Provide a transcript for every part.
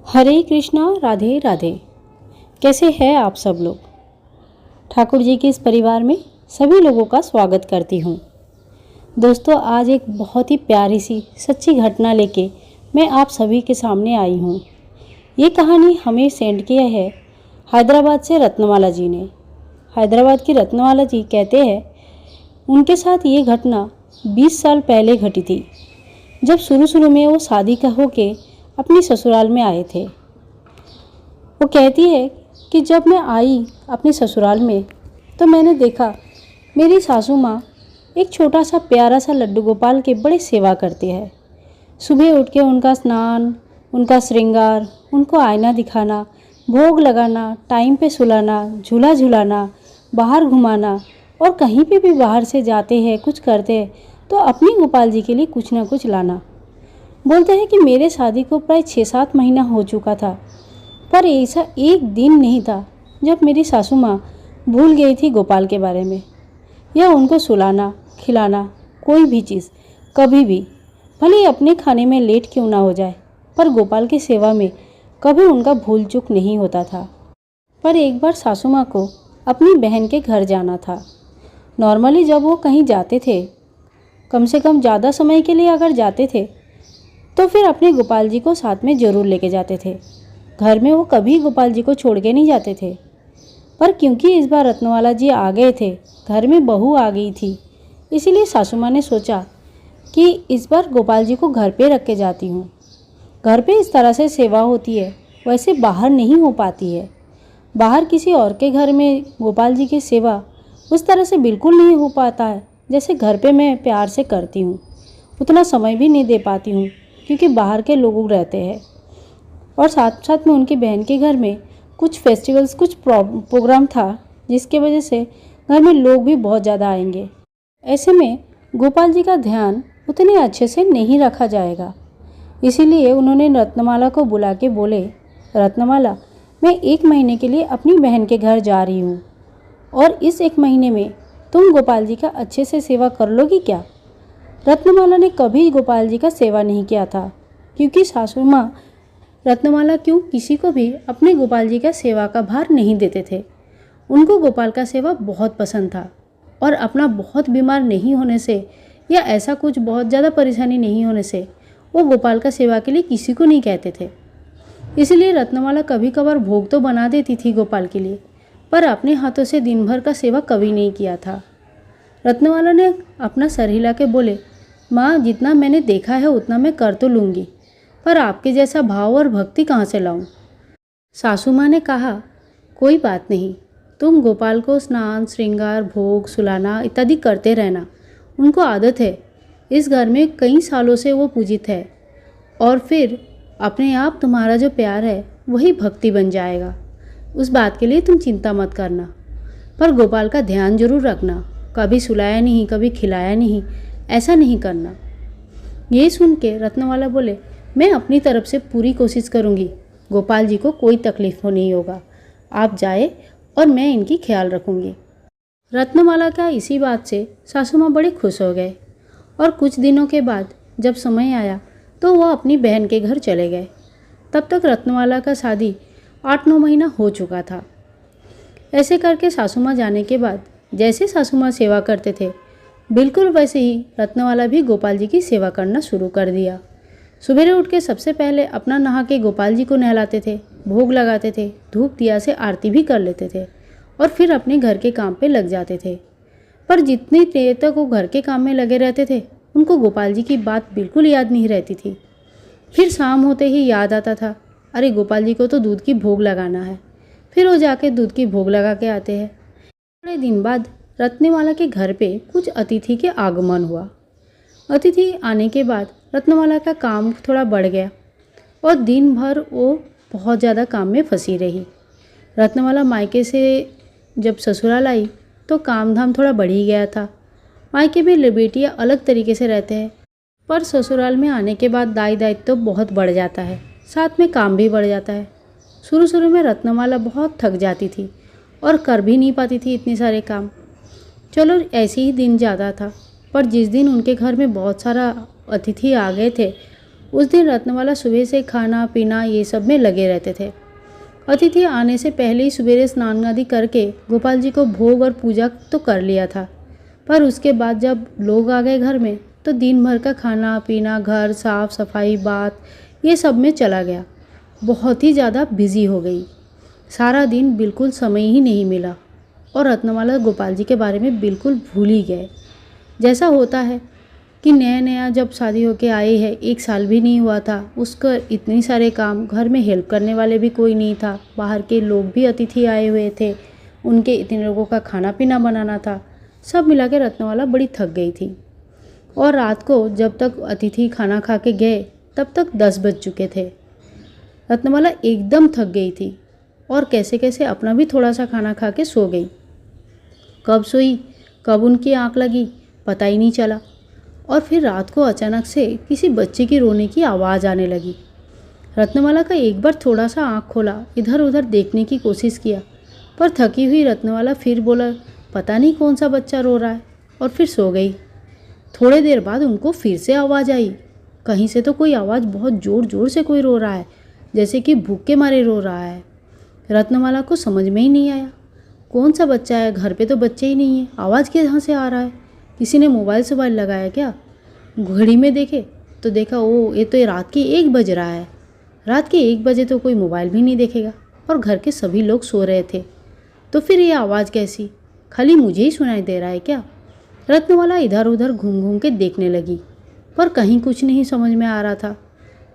हरे कृष्णा राधे राधे। कैसे हैं आप सब लोग। ठाकुर जी के इस परिवार में सभी लोगों का स्वागत करती हूँ। दोस्तों, आज एक बहुत ही प्यारी सी सच्ची घटना लेके मैं आप सभी के सामने आई हूँ। ये कहानी हमें सेंड किया है हैदराबाद से रत्नमाला जी ने। हैदराबाद की रत्नमाला जी कहते हैं उनके साथ ये घटना 20 साल पहले घटी थी, जब शुरू में वो शादी का होके अपनी ससुराल में आए थे। वो कहती है कि जब मैं आई अपने ससुराल में तो मैंने देखा मेरी सासू माँ एक छोटा सा प्यारा सा लड्डू गोपाल के बड़े सेवा करती है। सुबह उठ के उनका स्नान, उनका श्रृंगार, उनको आईना दिखाना, भोग लगाना, टाइम पे सुलाना, झूला झुलाना, बाहर घुमाना, और कहीं पे भी बाहर से जाते हैं कुछ करते हैं तो अपनी गोपाल जी के लिए कुछ ना कुछ लाना। बोलते हैं कि मेरे शादी को प्राय 6-7 महीना हो चुका था, पर ऐसा एक दिन नहीं था जब मेरी सासू माँ भूल गई थी गोपाल के बारे में, या उनको सुलाना खिलाना कोई भी चीज़ कभी भी, भले अपने खाने में लेट क्यों ना हो जाए, पर गोपाल की सेवा में कभी उनका भूल चूक नहीं होता था। पर एक बार सासू माँ को अपनी बहन के घर जाना था। नॉर्मली जब वो कहीं जाते थे, कम से कम ज़्यादा समय के लिए अगर जाते थे तो फिर अपने गोपाल जी को साथ में ज़रूर लेके जाते थे। घर में वो कभी गोपाल जी को छोड़ के नहीं जाते थे। पर क्योंकि इस बार रत्नवाला जी आ गए थे, घर में बहू आ गई थी, इसीलिए सासू माँ ने सोचा कि इस बार गोपाल जी को घर पे रख के जाती हूँ। घर पे इस तरह से सेवा होती है, वैसे बाहर नहीं हो पाती है। बाहर किसी और के घर में गोपाल जी की सेवा उस तरह से बिल्कुल नहीं हो पाता है जैसे घर पे मैं प्यार से करती हूँ। उतना समय भी नहीं दे पाती हूँ क्योंकि बाहर के लोग रहते हैं, और साथ साथ में उनकी बहन के घर में कुछ फेस्टिवल्स, कुछ प्रोग्राम था, जिसके वजह से घर में लोग भी बहुत ज़्यादा आएंगे। ऐसे में गोपाल जी का ध्यान उतने अच्छे से नहीं रखा जाएगा। इसीलिए उन्होंने रत्नमाला को बुला के बोले, रत्नमाला, मैं 1 महीने के लिए अपनी बहन के घर जा रही हूँ, और इस 1 महीने में तुम गोपाल जी का अच्छे से सेवा कर लोगी क्या। रत्नमाला ने कभी गोपाल जी का सेवा नहीं किया था, क्योंकि सासू माँ रत्नमाला क्यों किसी को भी अपने गोपाल जी का सेवा का भार नहीं देते थे। उनको गोपाल का सेवा बहुत पसंद था, और अपना बहुत बीमार नहीं होने से या ऐसा कुछ बहुत ज़्यादा परेशानी नहीं होने से वो गोपाल का सेवा के लिए किसी को नहीं कहते थे। इसलिए रत्नमाला कभी कभार भोग तो बना देती थी गोपाल के लिए, पर अपने हाथों से दिन भर का सेवा कभी नहीं किया था। रत्नमाला ने अपना सर हिला के बोले, माँ, जितना मैंने देखा है उतना मैं कर तो लूँगी, पर आपके जैसा भाव और भक्ति कहाँ से लाऊं। सासू माँ ने कहा, कोई बात नहीं, तुम गोपाल को स्नान, श्रृंगार, भोग, सुलाना इत्यादि करते रहना। उनको आदत है, इस घर में कई सालों से वो पूजित है, और फिर अपने आप तुम्हारा जो प्यार है वही भक्ति बन जाएगा। उस बात के लिए तुम चिंता मत करना, पर गोपाल का ध्यान जरूर रखना। कभी सुलाया नहीं, कभी खिलाया नहीं, ऐसा नहीं करना। ये सुन के रत्नमाला बोले, मैं अपनी तरफ से पूरी कोशिश करूँगी, गोपाल जी को कोई तकलीफ हो नहीं होगा। आप जाए और मैं इनकी ख्याल रखूँगी। रत्नमाला का इसी बात से सासू माँ बड़े खुश हो गए, और कुछ दिनों के बाद जब समय आया तो वह अपनी बहन के घर चले गए। तब तक रत्नमाला का शादी 8-9 महीना हो चुका था। ऐसे करके सासू माँ जाने के बाद जैसे सासू माँ सेवा करते थे, बिल्कुल वैसे ही रत्नमाला भी गोपाल जी की सेवा करना शुरू कर दिया। सुबह उठ के सबसे पहले अपना नहा के गोपाल जी को नहलाते थे, भोग लगाते थे, धूप दिया से आरती भी कर लेते थे, और फिर अपने घर के काम पे लग जाते थे। पर जितनी देर तक वो घर के काम में लगे रहते थे, उनको गोपाल जी की बात बिल्कुल याद नहीं रहती थी। फिर शाम होते ही याद आता था, अरे गोपाल जी को तो दूध की भोग लगाना है। फिर वो जाके दूध की भोग लगा के आते हैं। थोड़े दिन बाद रत्नमाला के घर पे कुछ अतिथि के आगमन हुआ। अतिथि आने के बाद रत्नमाला का काम थोड़ा बढ़ गया, और दिन भर वो बहुत ज़्यादा काम में फंसी रही। रत्नमाला मायके से जब ससुराल आई तो काम धाम थोड़ा बढ़ ही गया था। मायके में बेटियाँ अलग तरीके से रहते हैं, पर ससुराल में आने के बाद दाई दायित्व तो बहुत बढ़ जाता है, साथ में काम भी बढ़ जाता है। शुरू में रत्नमाला बहुत थक जाती थी और कर भी नहीं पाती थी इतने सारे काम। चलो ऐसे ही दिन ज़्यादा था, पर जिस दिन उनके घर में बहुत सारा अतिथि आ गए थे, उस दिन रत्नमाला सुबह से खाना पीना ये सब में लगे रहते थे। अतिथि आने से पहले ही सवेरे स्नान आदि करके गोपाल जी को भोग और पूजा तो कर लिया था, पर उसके बाद जब लोग आ गए घर में तो दिन भर का खाना पीना, घर साफ सफाई, बात, ये सब में चला गया। बहुत ही ज़्यादा बिजी हो गई। सारा दिन बिल्कुल समय ही नहीं मिला और रत्नमाला गोपाल जी के बारे में बिल्कुल भूल ही गए। जैसा होता है कि नया नया जब शादी होके आए हैं, 1 साल भी नहीं हुआ था, उसका इतने सारे काम, घर में हेल्प करने वाले भी कोई नहीं था, बाहर के लोग भी अतिथि आए हुए थे, उनके इतने लोगों का खाना पीना बनाना था, सब मिला के रत्नमाला बड़ी थक गई थी। और रात को जब तक अतिथि खाना खा के गए तब तक 10 बज चुके थे। रत्नमाला एकदम थक गई थी और कैसे कैसे अपना भी थोड़ा सा खाना खा के सो गई। कब सोई, कब उनकी आँख लगी, पता ही नहीं चला। और फिर रात को अचानक से किसी बच्चे की रोने की आवाज़ आने लगी। रत्नमाला का एक बार थोड़ा सा आँख खोला, इधर उधर देखने की कोशिश किया, पर थकी हुई रत्नमाला फिर बोला, पता नहीं कौन सा बच्चा रो रहा है, और फिर सो गई। थोड़े देर बाद उनको फिर से आवाज़ आई। कहीं से तो कोई आवाज़, बहुत ज़ोर ज़ोर से कोई रो रहा है, जैसे कि भूख के मारे रो रहा है। रत्नमाला को समझ में ही नहीं आया कौन सा बच्चा है, घर पे तो बच्चे ही नहीं है, आवाज़ कहाँ से आ रहा है, किसी ने मोबाइल सोबाइल लगाया क्या। घड़ी में देखे तो देखा, ओ ये तो रात के 1 बज रहा है। रात के 1 बजे तो कोई मोबाइल भी नहीं देखेगा और घर के सभी लोग सो रहे थे, तो फिर ये आवाज़ कैसी, खाली मुझे ही सुनाई दे रहा है क्या। रत्नमाला इधर उधर घूम घूम के देखने लगी, पर कहीं कुछ नहीं समझ में आ रहा था।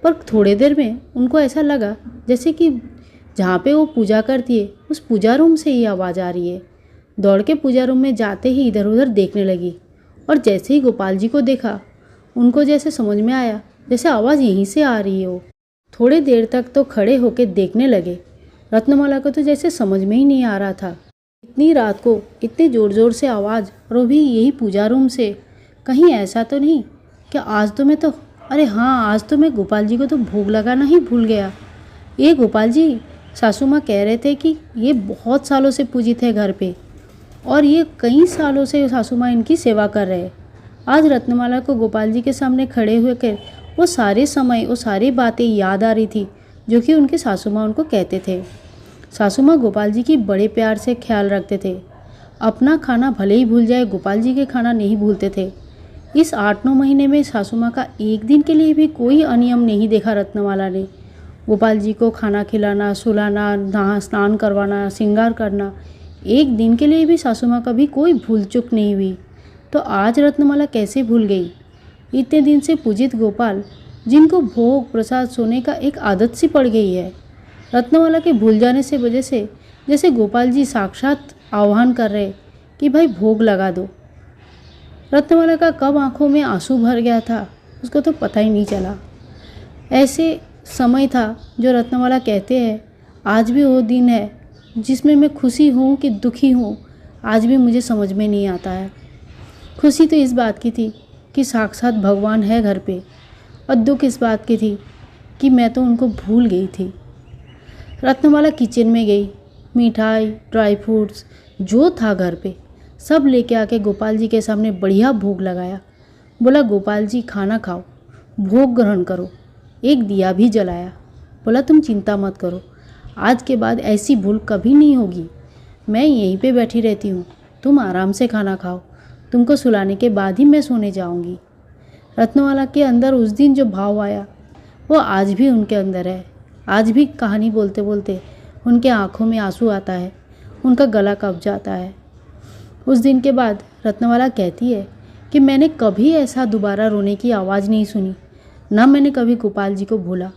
पर थोड़ी देर में उनको ऐसा लगा जैसे कि जहाँ पे वो पूजा करती है उस पूजा रूम से ही आवाज़ आ रही है। दौड़ के पूजा रूम में जाते ही इधर उधर देखने लगी, और जैसे ही गोपाल जी को देखा उनको जैसे समझ में आया जैसे आवाज़ यहीं से आ रही हो। थोड़ी देर तक तो खड़े होके देखने लगे। रत्नमाला को तो जैसे समझ में ही नहीं आ रहा था, इतनी रात को इतने ज़ोर ज़ोर से आवाज़, और वो भी यही पूजा रूम से। कहीं ऐसा तो नहीं कि आज तो मैं तो, अरे हाँ, आज तो मैं गोपाल जी को तो भोग लगाना ही भूल गया। ये गोपाल जी, सासू माँ कह रहे थे कि ये बहुत सालों से पूजित है घर पे, और ये कई सालों से सासू माँ इनकी सेवा कर रहे हैं। आज रत्नमाला को गोपाल जी के सामने खड़े हुए कर वो सारे समय, वो सारी बातें याद आ रही थी जो कि उनके सासू माँ उनको कहते थे। सासू माँ गोपाल जी की बड़े प्यार से ख्याल रखते थे। अपना खाना भले ही भूल जाए, गोपाल जी के खाना नहीं भूलते थे। इस 8-9 महीने में सासू माँ का एक दिन के लिए भी कोई अनियम नहीं देखा रत्नमाला ने। गोपाल जी को खाना खिलाना, सुलाना, नहा स्नान करवाना, श्रृंगार करना, एक दिन के लिए भी सासू माँ का भी कोई भूल चूक नहीं हुई। तो आज रत्नमाला कैसे भूल गई। इतने दिन से पूजित गोपाल, जिनको भोग प्रसाद सोने का एक आदत सी पड़ गई है, रत्नमाला के भूल जाने से वजह से जैसे गोपाल जी साक्षात आह्वान कर रहे कि भाई भोग लगा दो। रत्नमाला का कब आंखों में आंसू भर गया था उसको तो पता ही नहीं चला। ऐसे समय था जो रत्नमाला कहते हैं, आज भी वो दिन है जिसमें मैं खुशी हूँ कि दुखी हूँ, आज भी मुझे समझ में नहीं आता है। खुशी तो इस बात की थी कि साक्षात भगवान है घर पे, और दुख इस बात की थी कि मैं तो उनको भूल गई थी। रत्नमाला किचन में गई, मिठाई, ड्राई फ्रूट्स जो था घर पे सब लेके आके गोपाल जी के सामने बढ़िया भोग लगाया। बोला, गोपाल जी खाना खाओ, भोग ग्रहण करो। एक दिया भी जलाया। बोला, तुम चिंता मत करो, आज के बाद ऐसी भूल कभी नहीं होगी। मैं यहीं पे बैठी रहती हूँ, तुम आराम से खाना खाओ, तुमको सुलाने के बाद ही मैं सोने जाऊँगी। रत्नमाला के अंदर उस दिन जो भाव आया वो आज भी उनके अंदर है। आज भी कहानी बोलते बोलते उनके आँखों में आंसू आता है, उनका गला कब जाता है। उस दिन के बाद रत्नमाला कहती है कि मैंने कभी ऐसा दोबारा रोने की आवाज़ नहीं सुनी, ना मैंने कभी गोपाल जी को भूला।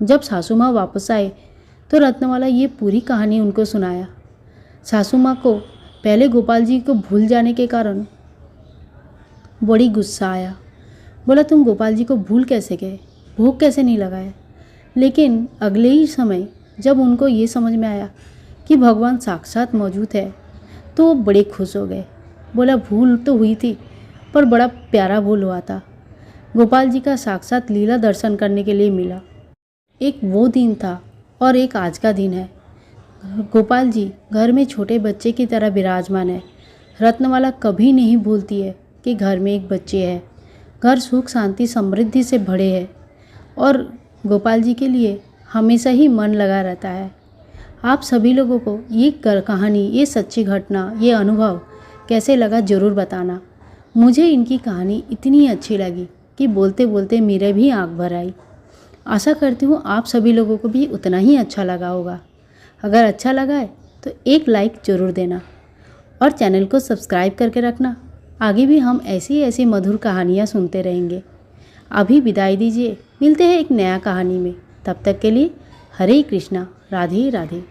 जब सासू माँ वापस आए तो रत्नमाला ये पूरी कहानी उनको सुनाया। सासू माँ को पहले गोपाल जी को भूल जाने के कारण बड़ी गुस्सा आया। बोला, तुम गोपाल जी को भूल कैसे गए, भोग कैसे नहीं लगाया। लेकिन अगले ही समय जब उनको ये समझ में आया कि भगवान साक्षात मौजूद है तो वो बड़े खुश हो गए। बोला, भूल तो हुई थी पर बड़ा प्यारा भूल हुआ था, गोपाल जी का साक्षात लीला दर्शन करने के लिए मिला। एक वो दिन था और एक आज का दिन है। गोपाल जी घर में छोटे बच्चे की तरह विराजमान है। रत्नमाला कभी नहीं भूलती है कि घर में एक बच्चे है, घर सुख शांति समृद्धि से भरे है, और गोपाल जी के लिए हमेशा ही मन लगा रहता है। आप सभी लोगों को ये कहानी, ये सच्ची घटना, ये अनुभव कैसे लगा ज़रूर बताना। मुझे इनकी कहानी इतनी अच्छी लगी कि बोलते बोलते मेरे भी आँख भर आई। आशा करती हूँ आप सभी लोगों को भी उतना ही अच्छा लगा होगा। अगर अच्छा लगा है तो एक लाइक ज़रूर देना और चैनल को सब्सक्राइब करके रखना। आगे भी हम ऐसी मधुर कहानियाँ सुनते रहेंगे। अभी विदाई दीजिए, मिलते हैं एक नया कहानी में। तब तक के लिए हरे कृष्णा, राधे राधे।